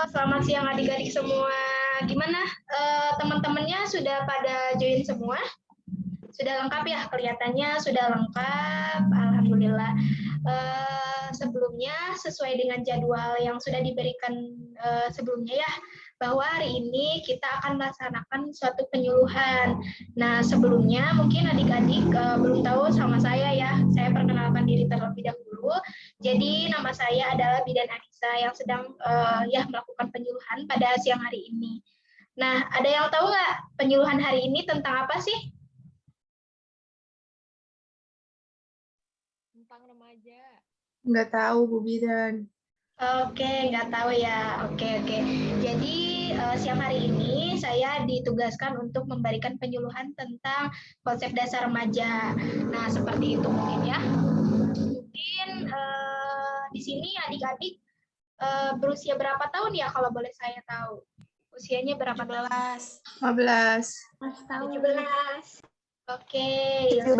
Selamat siang adik-adik semua. Gimana teman-temannya sudah pada join semua? Sudah lengkap ya? Kelihatannya sudah lengkap. Alhamdulillah. Sebelumnya sesuai dengan jadwal yang sudah diberikan sebelumnya ya, bahwa hari ini kita akan melaksanakan suatu penyuluhan. Nah, sebelumnya mungkin adik-adik belum tahu sama saya ya. Saya perkenalkan diri terlebih dahulu. Jadi nama saya adalah Bidan Anissa yang sedang melakukan penyuluhan pada siang hari ini. Nah, ada yang tahu nggak penyuluhan hari ini tentang apa sih? Tentang remaja. Nggak tahu, Bu Bidan. Oke, nggak tahu ya. Oke. Jadi siang hari ini saya ditugaskan untuk memberikan penyuluhan tentang konsep dasar remaja. Nah, seperti itu mungkin ya. Mungkin di sini adik-adik berusia berapa tahun ya kalau boleh saya tahu? Usianya berapa? 17. 15. 17. Oke. 17.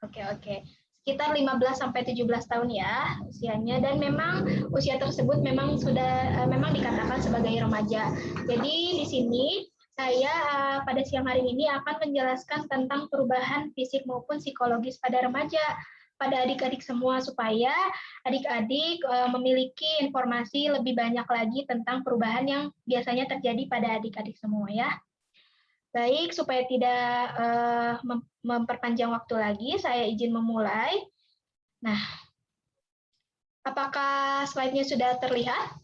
Oke. Sekitar 15 sampai 17 tahun ya usianya, dan memang usia tersebut memang sudah dikatakan sebagai remaja. Jadi di sini saya pada siang hari ini akan menjelaskan tentang perubahan fisik maupun psikologis pada remaja, pada adik-adik semua, supaya adik-adik memiliki informasi lebih banyak lagi tentang perubahan yang biasanya terjadi pada adik-adik semua ya. Baik, supaya tidak memperpanjang waktu lagi, saya izin memulai. Nah, apakah slide-nya sudah terlihat?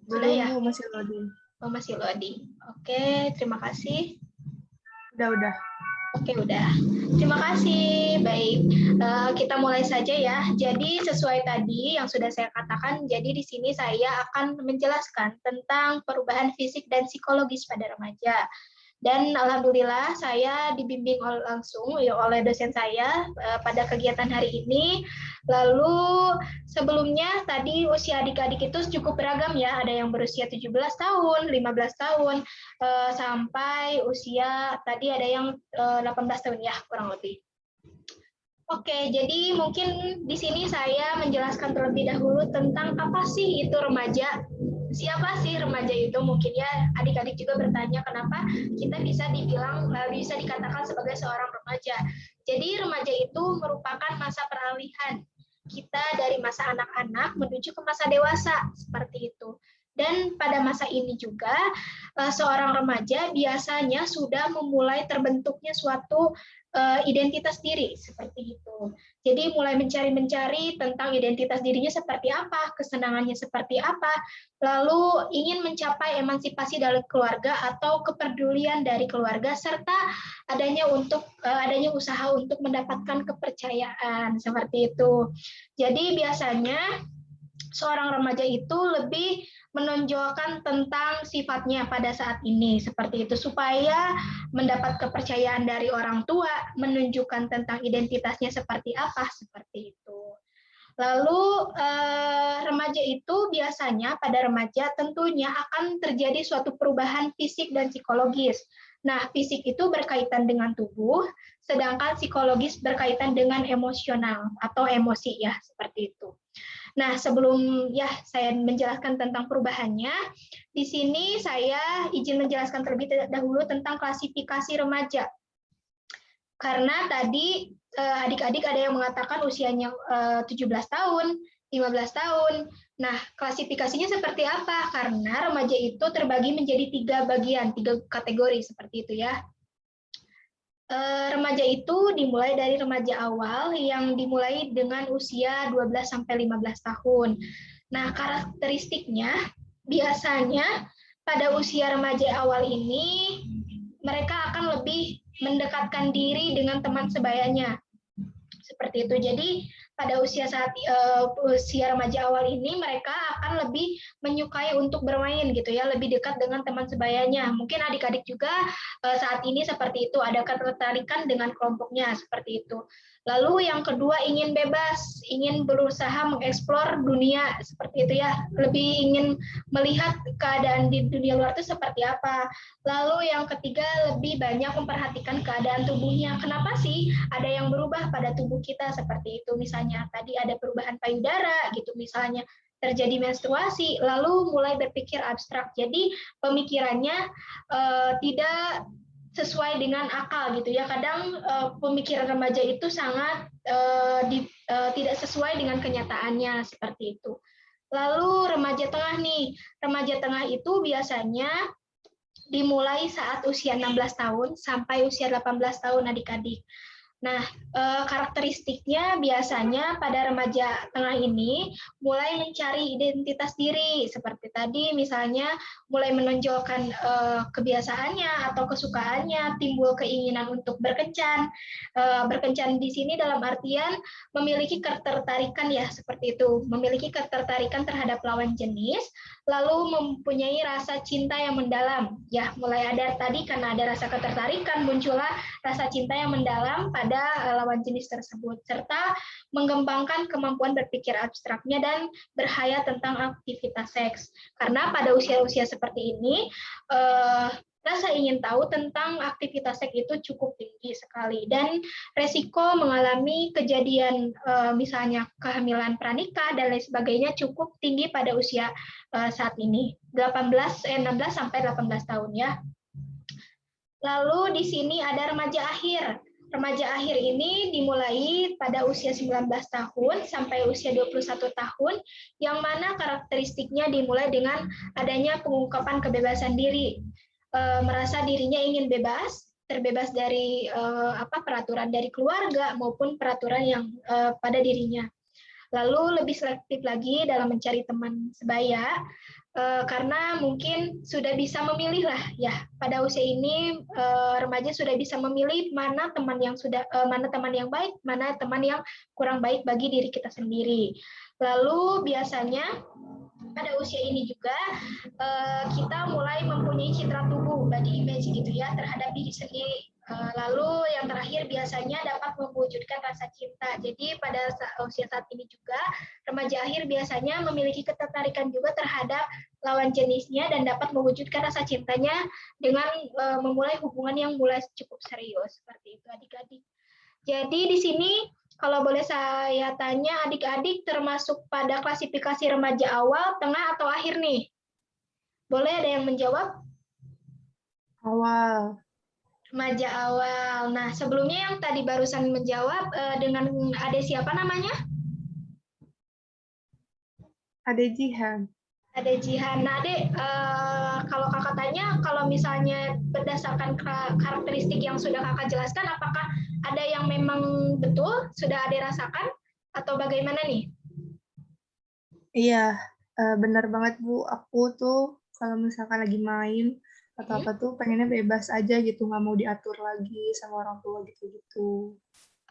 Sudah ya? Belum, masih loading. Oh, masih loading. Oke, terima kasih. Udah. Oke, udah. Terima kasih. Baik, kita mulai saja ya. Jadi sesuai tadi yang sudah saya katakan, jadi di sini saya akan menjelaskan tentang perubahan fisik dan psikologis pada remaja. Dan alhamdulillah saya dibimbing langsung oleh dosen saya pada kegiatan hari ini. Lalu sebelumnya tadi usia adik-adik itu cukup beragam ya, ada yang berusia 17 tahun, 15 tahun, sampai usia tadi ada yang 18 tahun ya, kurang lebih. Oke, jadi mungkin di sini saya menjelaskan terlebih dahulu tentang apa sih itu remaja. Siapa sih remaja itu? Mungkin ya adik-adik juga bertanya kenapa kita bisa dikatakan sebagai seorang remaja. Jadi remaja itu merupakan masa peralihan kita dari masa anak-anak menuju ke masa dewasa, seperti itu. Dan pada masa ini juga seorang remaja biasanya sudah memulai terbentuknya suatu identitas diri, seperti itu. Jadi mulai mencari tentang identitas dirinya seperti apa, kesenangannya seperti apa, lalu ingin mencapai emansipasi dari keluarga atau kepedulian dari keluarga, serta adanya usaha untuk mendapatkan kepercayaan, seperti itu. Jadi biasanya seorang remaja itu lebih menonjolkan tentang sifatnya pada saat ini, seperti itu, supaya mendapat kepercayaan dari orang tua, menunjukkan tentang identitasnya seperti apa, seperti itu. Lalu remaja itu biasanya pada remaja tentunya akan terjadi suatu perubahan fisik dan psikologis. Nah, fisik itu berkaitan dengan tubuh, sedangkan psikologis berkaitan dengan emosional atau emosi ya, seperti itu. Nah, sebelum saya menjelaskan tentang perubahannya, di sini saya izin menjelaskan terlebih dahulu tentang klasifikasi remaja. Karena tadi adik-adik ada yang mengatakan usianya 17 tahun, 15 tahun. Nah, klasifikasinya seperti apa? Karena remaja itu terbagi menjadi 3 kategori seperti itu ya. Remaja itu dimulai dari remaja awal yang dimulai dengan usia 12 sampai 15 tahun. Nah, karakteristiknya biasanya pada usia remaja awal ini mereka akan lebih mendekatkan diri dengan teman sebayanya. Seperti itu. Jadi pada usia remaja awal ini mereka akan lebih menyukai untuk bermain gitu ya, lebih dekat dengan teman sebayanya. Mungkin adik-adik juga saat ini seperti itu, ada ketertarikan dengan kelompoknya seperti itu. Lalu yang kedua ingin bebas, ingin berusaha mengeksplor dunia seperti itu ya, lebih ingin melihat keadaan di dunia luar itu seperti apa. Lalu yang ketiga lebih banyak memperhatikan keadaan tubuhnya. Kenapa sih ada yang berubah pada tubuh kita seperti itu? Misalnya tadi ada perubahan payudara gitu misalnya, terjadi menstruasi, lalu mulai berpikir abstrak. Jadi pemikirannya tidak sesuai dengan akal gitu ya. Kadang pemikiran remaja itu sangat tidak sesuai dengan kenyataannya seperti itu. Lalu remaja tengah nih. Remaja tengah itu biasanya dimulai saat usia 16 tahun sampai usia 18 tahun adik-adik. Nah, karakteristiknya biasanya pada remaja tengah ini mulai mencari identitas diri, seperti tadi misalnya mulai menonjolkan kebiasaannya atau kesukaannya, timbul keinginan untuk berkencan. Berkencan di sini dalam artian memiliki ketertarikan ya, seperti itu, memiliki ketertarikan terhadap lawan jenis, lalu mempunyai rasa cinta yang mendalam. Ya, mulai ada tadi karena ada rasa ketertarikan, muncullah rasa cinta yang mendalam pada lawan jenis tersebut, serta mengembangkan kemampuan berpikir abstraknya dan berhayal tentang aktivitas seks. Karena pada usia-usia seperti ini, rasa ingin tahu tentang aktivitas seks itu cukup tinggi sekali, dan resiko mengalami kejadian misalnya kehamilan pranikah dan lain sebagainya cukup tinggi pada usia saat ini, 16 sampai 18 tahun ya. Lalu di sini ada remaja akhir. Remaja akhir ini dimulai pada usia 19 tahun sampai usia 21 tahun, yang mana karakteristiknya dimulai dengan adanya pengungkapan kebebasan diri. Merasa dirinya ingin bebas, terbebas dari peraturan dari keluarga maupun peraturan yang pada dirinya. Lalu lebih selektif lagi dalam mencari teman sebaya, karena mungkin sudah bisa memilih lah ya, pada usia ini remaja sudah bisa memilih mana teman yang mana teman yang baik, mana teman yang kurang baik bagi diri kita sendiri. Lalu biasanya pada usia ini juga kita mulai mempunyai citra tubuh, body image gitu ya, terhadap diri sendiri. Lalu yang terakhir biasanya dapat mewujudkan rasa cinta. Jadi pada usia saat ini juga remaja akhir biasanya memiliki ketertarikan juga terhadap lawan jenisnya dan dapat mewujudkan rasa cintanya dengan memulai hubungan yang mulai cukup serius seperti itu adik-adik. Jadi di sini kalau boleh saya tanya adik-adik termasuk pada klasifikasi remaja awal, tengah atau akhir nih? Boleh ada yang menjawab? Awal. Remaja awal. Nah, sebelumnya yang tadi barusan menjawab dengan Ade siapa namanya? Ade Jihan. Ade Jihan. Nah, Ade, kalau kakak tanya, kalau misalnya berdasarkan karakteristik yang sudah kakak jelaskan, apakah ada yang memang betul sudah Ade rasakan atau bagaimana nih? Iya, benar banget Bu. Aku tuh kalau misalkan lagi main atau apa tuh pengennya bebas aja gitu, nggak mau diatur lagi sama orang tua gitu-gitu.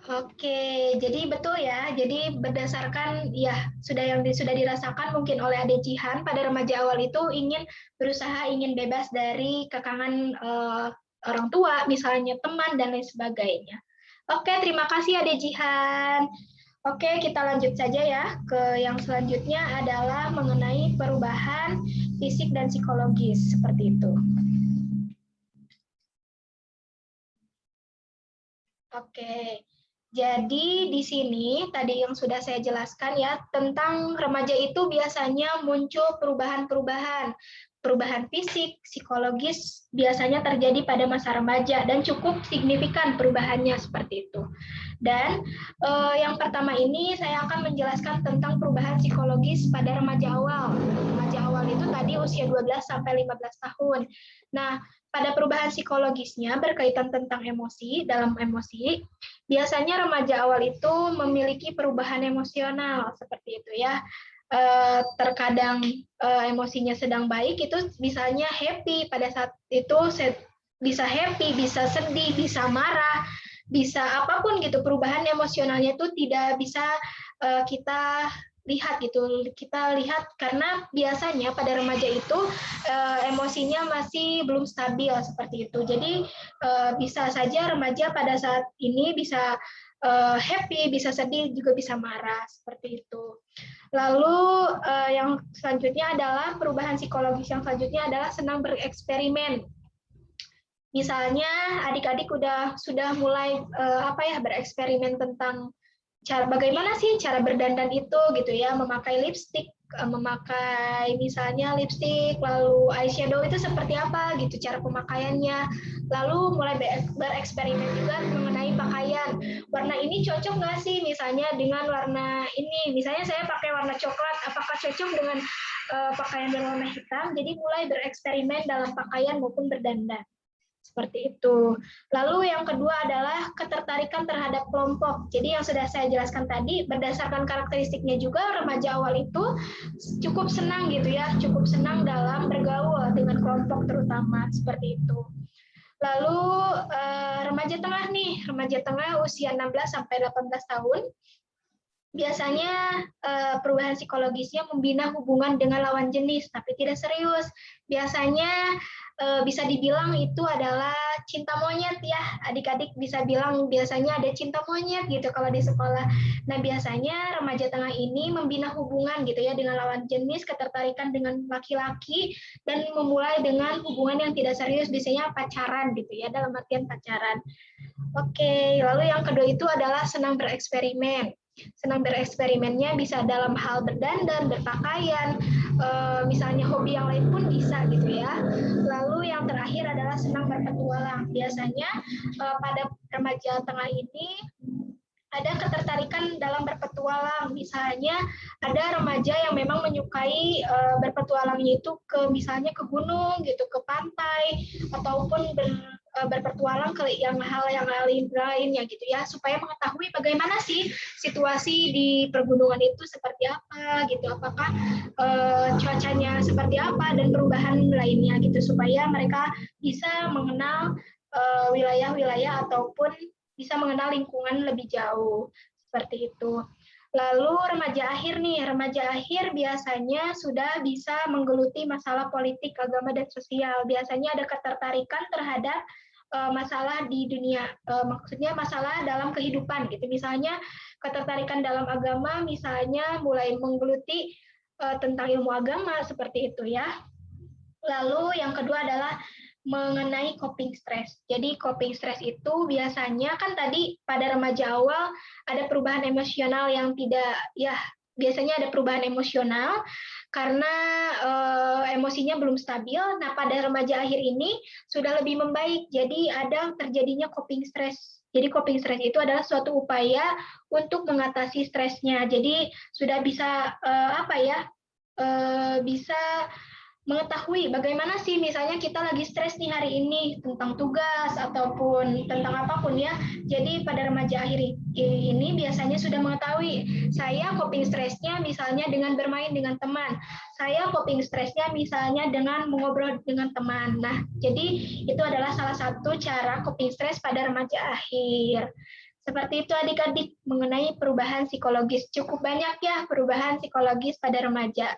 Oke, jadi betul ya. Jadi berdasarkan ya sudah dirasakan mungkin oleh Ade Jihan pada remaja awal itu ingin bebas dari kekangan orang tua, misalnya teman dan lain sebagainya. Oke, terima kasih Ade Jihan. Oke, kita lanjut saja ya ke yang selanjutnya adalah mengenai perubahan fisik dan psikologis seperti itu. Oke. Jadi di sini tadi yang sudah saya jelaskan ya, tentang remaja itu biasanya muncul perubahan fisik, psikologis biasanya terjadi pada masa remaja dan cukup signifikan perubahannya seperti itu. Dan yang pertama ini saya akan menjelaskan tentang perubahan psikologis pada remaja awal. Remaja awal itu tadi usia 12 sampai 15 tahun. Nah, pada perubahan psikologisnya berkaitan tentang emosi, dalam emosi, biasanya remaja awal itu memiliki perubahan emosional seperti itu ya. Terkadang emosinya sedang baik, itu misalnya happy, pada saat itu bisa happy, bisa sedih, bisa marah, bisa apapun gitu. Perubahan emosionalnya itu tidak bisa kita lihat gitu, kita lihat karena biasanya pada remaja itu emosinya masih belum stabil seperti itu. Jadi bisa saja remaja pada saat ini bisa happy, bisa sedih, juga bisa marah, seperti itu. Lalu yang selanjutnya adalah perubahan psikologis yang selanjutnya adalah senang bereksperimen. Misalnya adik-adik sudah mulai bereksperimen tentang bagaimana sih cara berdandan itu gitu ya, memakai lipstik, memakai misalnya lipstik, lalu eyeshadow itu seperti apa gitu cara pemakaiannya. Lalu mulai bereksperimen juga mengenai pakaian. Warna ini cocok nggak sih misalnya dengan warna ini? Misalnya saya pakai warna coklat, apakah cocok dengan pakaian berwarna hitam? Jadi mulai bereksperimen dalam pakaian maupun berdandan. Seperti itu. Lalu yang kedua adalah ketertarikan terhadap kelompok. Jadi yang sudah saya jelaskan tadi, berdasarkan karakteristiknya juga remaja awal itu cukup senang gitu ya, cukup senang dalam bergaul dengan kelompok terutama, seperti itu. Lalu remaja tengah nih, remaja tengah usia 16 sampai 18 tahun. Biasanya perubahan psikologisnya membina hubungan dengan lawan jenis, tapi tidak serius. Biasanya bisa dibilang itu adalah cinta monyet ya, adik-adik bisa bilang biasanya ada cinta monyet gitu kalau di sekolah. Nah biasanya remaja tengah ini membina hubungan gitu ya dengan lawan jenis, ketertarikan dengan laki-laki, dan memulai dengan hubungan yang tidak serius, biasanya pacaran gitu ya, dalam artian pacaran. Oke, lalu yang kedua itu adalah senang bereksperimen. Senang bereksperimennya bisa dalam hal berdandan, berpakaian, misalnya hobi yang lain pun bisa gitu ya. Lalu yang terakhir adalah senang berpetualang. Biasanya pada remaja tengah ini ada ketertarikan dalam berpetualang. Misalnya ada remaja yang memang menyukai berpetualangnya itu misalnya ke gunung gitu, ke pantai, ataupun berpetualang ke hal yang lainnya gitu ya, supaya mengetahui bagaimana sih situasi di pergunungan itu seperti apa gitu, apakah cuacanya seperti apa dan perubahan lainnya gitu, supaya mereka bisa mengenal wilayah-wilayah ataupun bisa mengenal lingkungan lebih jauh, seperti itu. Lalu remaja akhir nih, remaja akhir biasanya sudah bisa menggeluti masalah politik, agama, dan sosial. Biasanya ada ketertarikan terhadap masalah di dunia, maksudnya masalah dalam kehidupan gitu. Misalnya ketertarikan dalam agama, misalnya mulai menggeluti tentang ilmu agama, seperti itu ya. Lalu yang kedua adalah mengenai coping stress. Jadi coping stress itu biasanya kan tadi pada remaja awal ada perubahan emosional yang tidak, ya biasanya ada perubahan emosional karena emosinya belum stabil. Nah pada remaja akhir ini sudah lebih membaik, jadi ada terjadinya coping stress. Jadi coping stress itu adalah suatu upaya untuk mengatasi stresnya. Jadi sudah bisa bisa mengetahui bagaimana sih misalnya kita lagi stres nih hari ini tentang tugas ataupun tentang apapun ya. Jadi pada remaja akhir ini biasanya sudah mengetahui saya coping stresnya misalnya dengan bermain dengan teman. Saya coping stresnya misalnya dengan mengobrol dengan teman. Nah, jadi itu adalah salah satu cara coping stres pada remaja akhir. Seperti itu adik-adik mengenai perubahan psikologis. Cukup banyak ya perubahan psikologis pada remaja.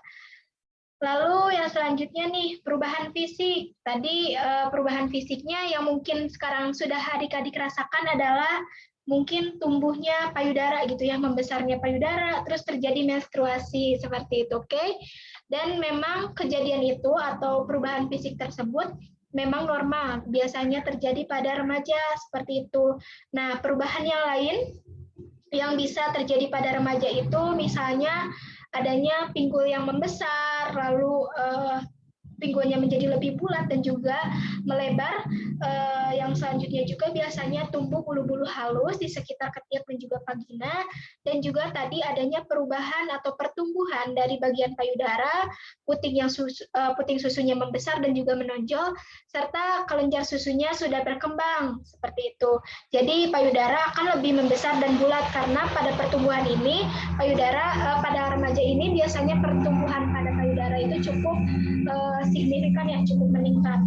Lalu yang selanjutnya nih, perubahan fisik. Tadi perubahan fisiknya yang mungkin sekarang sudah adik-adik rasakan adalah mungkin tumbuhnya payudara gitu ya, membesarnya payudara, terus terjadi menstruasi seperti itu, oke? Dan memang kejadian itu atau perubahan fisik tersebut memang normal, biasanya terjadi pada remaja seperti itu. Nah, perubahan yang lain yang bisa terjadi pada remaja itu misalnya adanya pinggul yang membesar, lalu pinggulnya menjadi lebih bulat dan juga melebar. Yang selanjutnya juga biasanya tumbuh bulu-bulu halus di sekitar ketiak dan juga vagina, dan juga tadi adanya perubahan atau pertumbuhan dari bagian payudara, puting susunya membesar dan juga menonjol, serta kelenjar susunya sudah berkembang seperti itu. Jadi payudara akan lebih membesar dan bulat karena pada pertumbuhan ini payudara pada remaja ini biasanya pertumbuhan pada payudara itu cukup signifikan ya, cukup meningkat.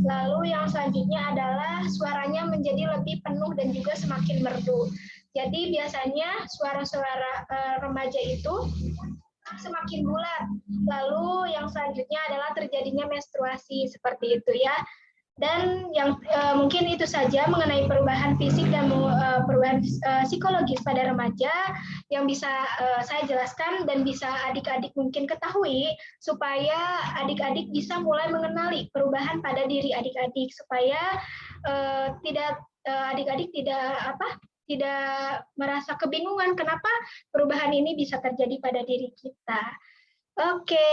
Lalu yang selanjutnya adalah suaranya menjadi lebih penuh dan juga semakin merdu. Jadi biasanya suara-suara remaja itu semakin bulat. Lalu yang selanjutnya adalah terjadinya menstruasi seperti itu ya. Dan yang mungkin itu saja mengenai perubahan fisik dan perubahan psikologis pada remaja yang bisa saya jelaskan dan bisa adik-adik mungkin ketahui supaya adik-adik bisa mulai mengenali perubahan pada diri adik-adik supaya adik-adik tidak merasa kebingungan kenapa perubahan ini bisa terjadi pada diri kita. Oke,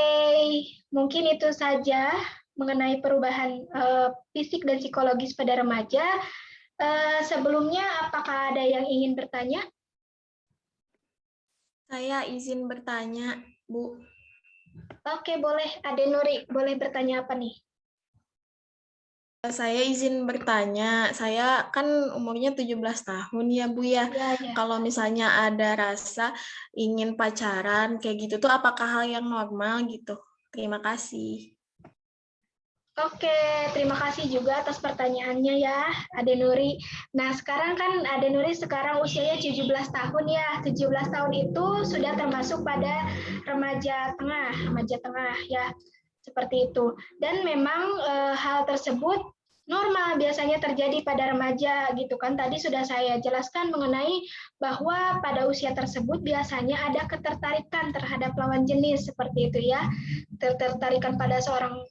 mungkin itu saja mengenai perubahan fisik dan psikologis pada remaja. Sebelumnya, apakah ada yang ingin bertanya? Saya izin bertanya, Bu. Oke, boleh. Ade Nuri, boleh bertanya apa nih? Saya izin bertanya, saya kan umurnya 17 tahun ya, Bu ya. Ya. Kalau misalnya ada rasa ingin pacaran kayak gitu tuh apakah hal yang normal gitu? Terima kasih. Oke, terima kasih juga atas pertanyaannya ya, Ade Nuri. Nah, sekarang kan Ade Nuri sekarang usianya 17 tahun ya. 17 tahun itu sudah termasuk pada remaja tengah ya. Seperti itu. Dan memang hal tersebut normal biasanya terjadi pada remaja gitu kan. Tadi sudah saya jelaskan mengenai bahwa pada usia tersebut biasanya ada ketertarikan terhadap lawan jenis seperti itu ya. Ketertarikan pada seorang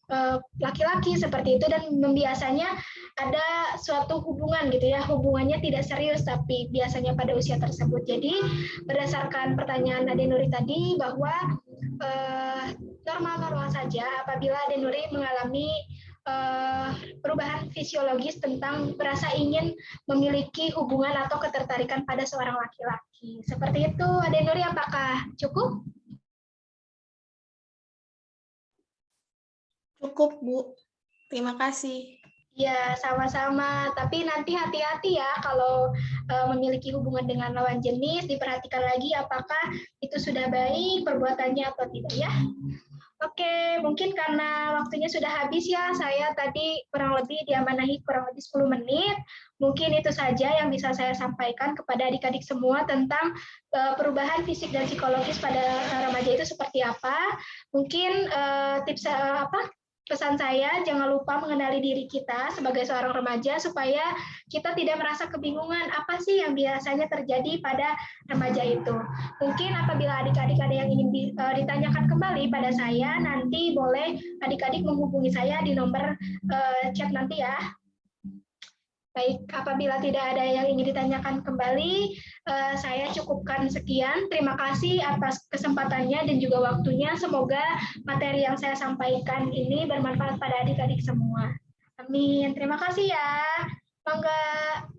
laki-laki seperti itu dan biasanya ada suatu hubungan gitu ya. Hubungannya tidak serius tapi biasanya pada usia tersebut. Jadi berdasarkan pertanyaan Ade Nuri tadi bahwa normal-normal saja apabila Ade Nuri mengalami perubahan fisiologis tentang merasa ingin memiliki hubungan atau ketertarikan pada seorang laki-laki. Seperti itu, Ade Nuri, apakah cukup? Cukup, Bu. Terima kasih. Ya, sama-sama. Tapi nanti hati-hati ya kalau memiliki hubungan dengan lawan jenis, diperhatikan lagi apakah itu sudah baik perbuatannya atau tidak ya. Oke, mungkin karena waktunya sudah habis ya, saya tadi kurang lebih diamanahi kurang lebih 10 menit. Mungkin itu saja yang bisa saya sampaikan kepada adik-adik semua tentang perubahan fisik dan psikologis pada remaja itu seperti apa. Mungkin tips pesan saya, jangan lupa mengenali diri kita sebagai seorang remaja supaya kita tidak merasa kebingungan apa sih yang biasanya terjadi pada remaja itu. Mungkin apabila adik-adik ada yang ingin ditanyakan kembali pada saya, nanti boleh adik-adik menghubungi saya di nomor chat nanti ya. Baik, apabila tidak ada yang ingin ditanyakan kembali, saya cukupkan sekian. Terima kasih atas kesempatannya dan juga waktunya. Semoga materi yang saya sampaikan ini bermanfaat pada adik-adik semua. Amin. Terima kasih ya. Mangga.